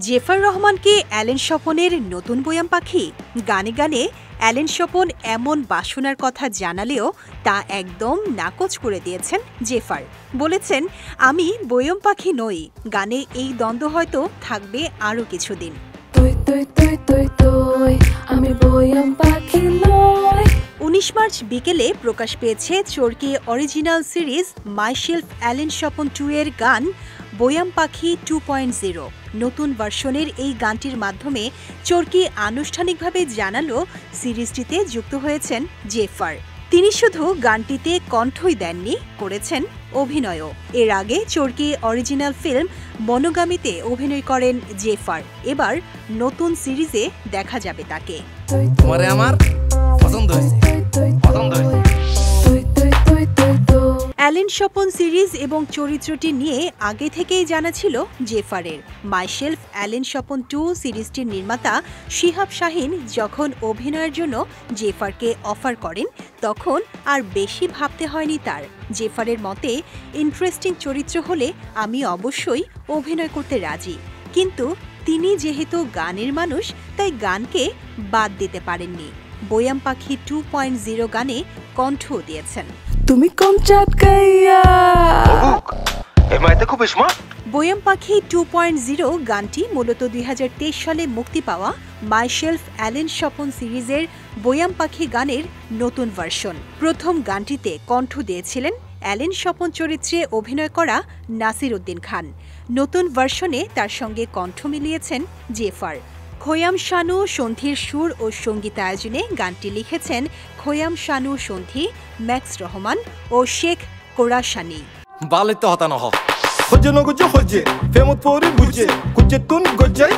জেফার রহমানকে অ্যালেন স্বপনের নতুন বয়াম পাখি? গানে গানে অ্যালেন স্বপন এমন বাসনার কথা জানালেও তা একদম নাকচ করে দিয়েছেন জেফার। বলেছেন, আমি বয়ম পাখি নই। গানে এই দ্বন্দ্ব হয়তো থাকবে আরও কিছুদিন। 19 মার্চ বিকেলে প্রকাশ পেয়েছে চরকি অরিজিনাল সিরিজ মাই শেলফ অ্যালেন স্বপন 2 এর গান বয়াম পাখি 2.0। নতুন ভার্সনের এই গানটির মাধ্যমে চরকি আনুষ্ঠানিকভাবে জানালো সিরিজটিতে যুক্ত হয়েছেন জেফার। তিনি শুধু গানটিতে কণ্ঠই দেননি, করেছেন অভিনয়ও। এর আগে চরকি অরিজিনাল ফিল্ম মনোগামীতে অভিনয় করেন জেফার। এবার নতুন সিরিজে দেখা যাবে তাকে। অ্যালেন স্বপন সিরিজ এবং চরিত্রটি নিয়ে আগে থেকেই জানা ছিল জেফারের। মাই শেলফ অ্যালেন স্বপন 2 সিরিজটির নির্মাতা শিহাব শাহীন যখন অভিনয়ের জন্য জেফারকে অফার করেন, তখন আর বেশি ভাবতে হয়নি তার। জেফারের মতে, ইন্টারেস্টিং চরিত্র হলে আমি অবশ্যই অভিনয় করতে রাজি, কিন্তু তিনি যেহেতু গানের মানুষ, তাই গানকে বাদ দিতে পারেননি। বয়াম পাখি 2.0 গানে কণ্ঠও দিয়েছেন। তুমি কম চাটকাইয়া বয়াম পাখি 2.0 গানটি মূলত 2023 সালে মুক্তি পাওয়া মাই শেলফ অ্যালেন স্বপন সিরিজের বয়াম পাখি গানের নতুন ভার্সন। প্রথম গানটিতে কণ্ঠ দিয়েছিলেন অ্যালেন স্বপন চরিত্রে অভিনয় করা নাসির উদ্দিন খান। নতুন ভার্সনে তার সঙ্গে কণ্ঠ মিলিয়েছেন জেফার। খোয়াম শানু সন্ধির সুর ও সঙ্গীতায়োজনে গানটি লিখেছেন খোয়াম শানু সন্ধি, ম্যাক্স রহমান ও শেখ কোরাশানি। বালেতে হতানো হ হজে নগজে হজে ফেমত পরে বুঝে কুচে তুন গজাই।